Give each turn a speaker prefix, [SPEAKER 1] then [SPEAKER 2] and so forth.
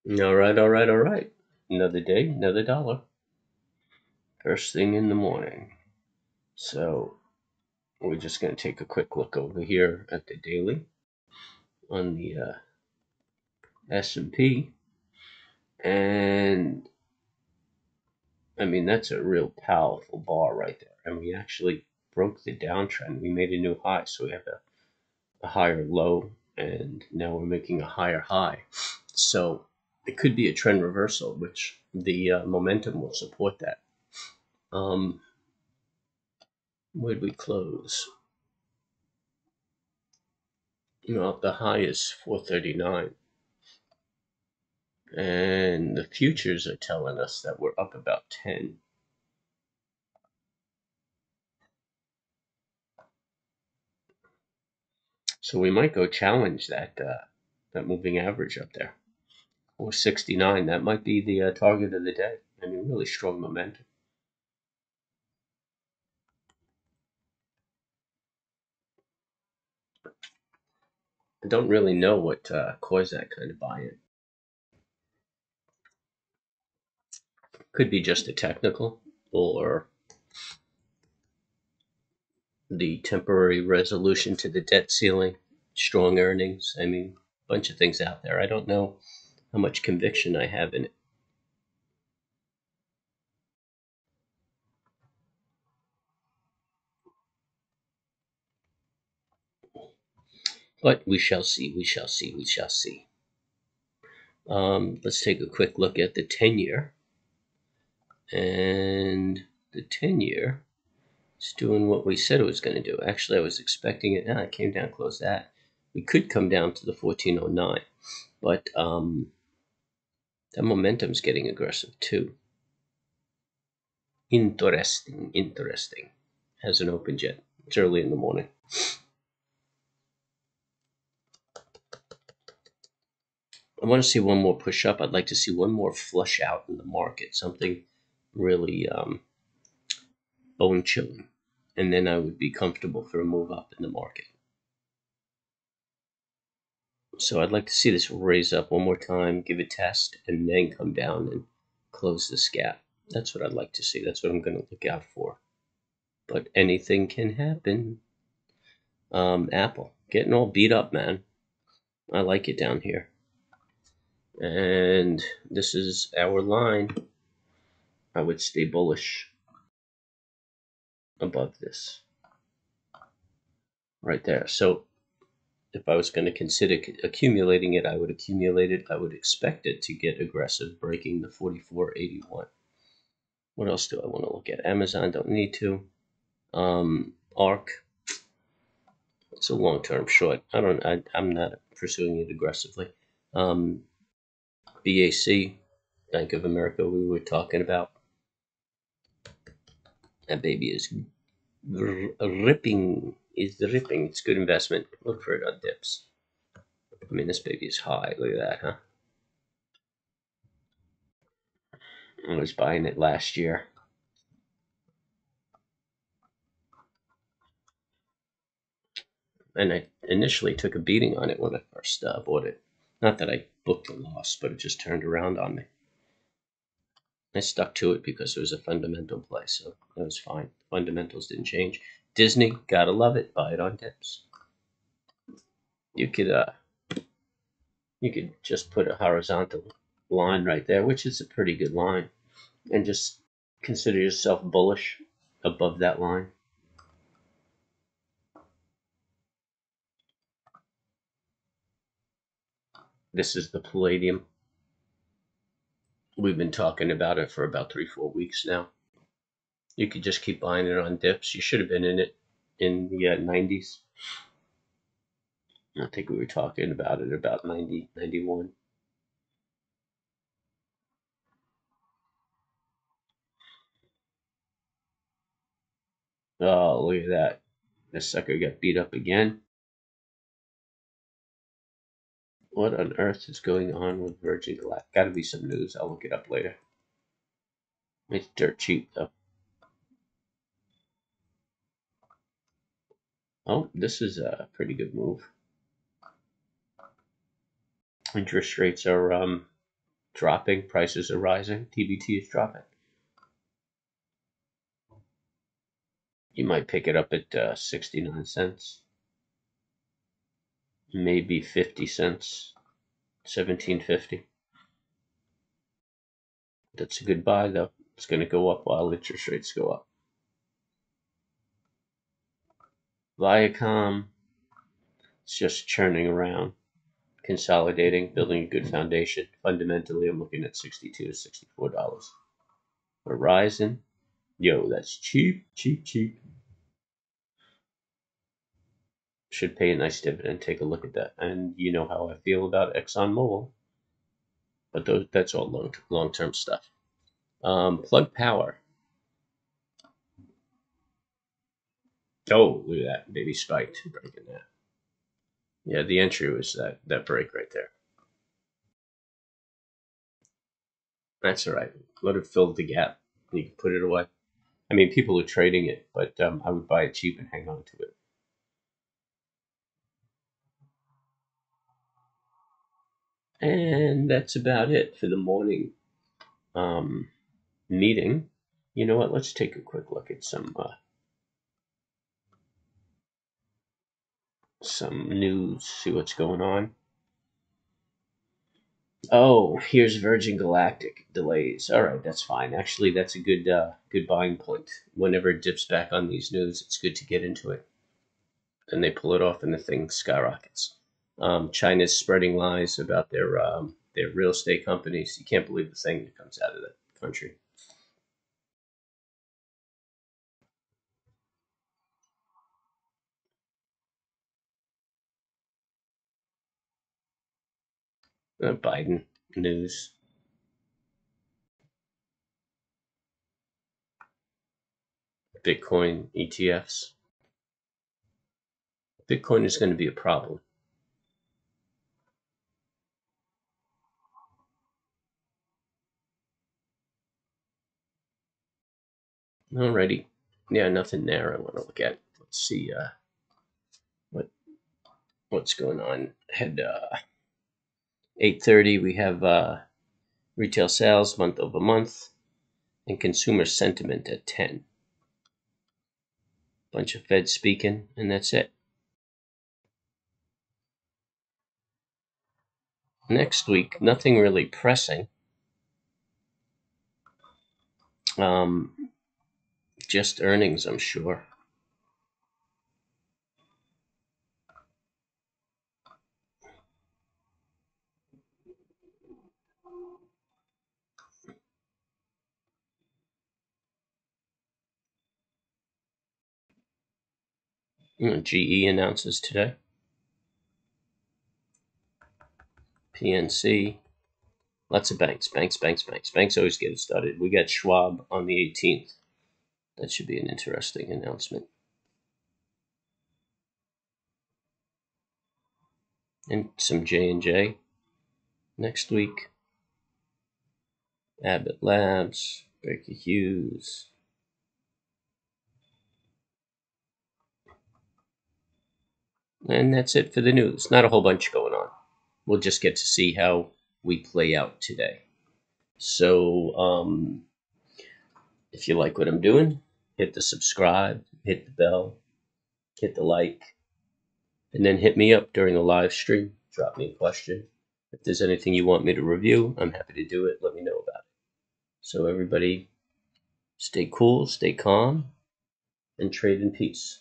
[SPEAKER 1] All right, all right, all right. Another day, another dollar. First thing in the morning. So we're just going to take a quick look over here at the daily on the S&P. And I mean, that's a real powerful bar right there. And we actually broke the downtrend. We made a new high. So we have a higher low, and now we're making a higher high. So it could be a trend reversal, which the momentum will support that. Where'd we close? The high is 439. And the futures are telling us that we're up about 10. So we might go challenge that moving average up there. 469, that might be the target of the day. I mean, really strong momentum. I don't really know what caused that kind of buy-in. Could be just a technical, or the temporary resolution to the debt ceiling, strong earnings. I mean, a bunch of things out there. I don't know how much conviction I have in it. But we shall see, we shall see, we shall see. Let's take a quick look at the 10-year. And the 10-year is doing what we said it was going to do. Actually, I was expecting it. It came down close to that. We could come down to the 1409. But that momentum's getting aggressive too. Interesting, interesting. Hasn't opened yet. It's early in the morning. I want to see one more push up. I'd like to see one more flush out in the market. Something really bone chilling. And then I would be comfortable for a move up in the market. So I'd like to see this raise up one more time, give a test, and then come down and close this gap. That's what I'd like to see. That's what I'm going to look out for. But anything can happen. Apple, getting all beat up, man. I like it down here. And this is our line. I would stay bullish above this. Right there. So if I was going to consider accumulating it, I would accumulate it. I would expect it to get aggressive, breaking the 44.81. What else do I want to look at? Amazon, don't need to. ARK, it's a long-term short. I'm not pursuing it aggressively. BAC, Bank of America, we were talking about. That baby is ripping. It's good investment. Look for it on dips. I mean, this baby is high. Look at that, huh? I was buying it last year. And I initially took a beating on it when I first bought it. Not that I booked a loss, but it just turned around on me. I stuck to it because it was a fundamental play, so that was fine. Fundamentals didn't change. Disney, gotta love it. Buy it on dips. You could just put a horizontal line right there, which is a pretty good line, and just consider yourself bullish above that line. This is the palladium. We've been talking about it for about 3-4 weeks now. You could just keep buying it on dips. You should have been in it in the 90s. I think we were talking about it about 90, 91. Oh, look at that. This sucker got beat up again. What on earth is going on with Virgin Galactic? Gotta be some news. I'll look it up later. It's dirt cheap, though. Oh, this is a pretty good move. Interest rates are dropping. Prices are rising. TBT is dropping. You might pick it up at 69 cents. Maybe 50 cents. 17.50. That's a good buy, though. It's going to go up while interest rates go up. Viacom, it's just churning around, consolidating, building a good foundation. Fundamentally, I'm looking at $62 to $64. Verizon, yo, that's cheap, cheap, cheap. Should pay a nice dividend. Take a look at that. And you know how I feel about ExxonMobil, but that's all long-term stuff. Plug Power. Oh, look at that. Baby spiked. Breaking that. Yeah, the entry was that break right there. That's all right. Let it fill the gap. You can put it away. I mean, people are trading it, but I would buy it cheap and hang on to it. And that's about it for the morning meeting. You know what? Let's take a quick look at some news. See what's going on. Oh, here's Virgin Galactic delays. All right, that's fine. Actually, that's a good buying point. Whenever it dips back on these news, it's good to get into it. And they pull it off, and the thing skyrockets. China's spreading lies about their real estate companies. You can't believe the thing that comes out of that country. Biden news. Bitcoin ETFs. Bitcoin is going to be a problem. Alrighty. Yeah, nothing there I want to look at. Let's see what's going on. At 8:30 we have retail sales month over month and consumer sentiment at 10. Bunch of Fed speaking, and that's it. Next week, nothing really pressing. Just earnings, I'm sure. GE announces today. PNC. Lots of banks. Banks always get it started. We got Schwab on the 18th. That should be an interesting announcement. And some J&J next week. Abbott Labs, Baker Hughes. And that's it for the news. Not a whole bunch going on. We'll just get to see how we play out today. So, if you like what I'm doing, hit the subscribe, hit the bell, hit the like, and then hit me up during the live stream. Drop me a question. If there's anything you want me to review, I'm happy to do it. Let me know about it. So everybody, stay cool, stay calm, and trade in peace.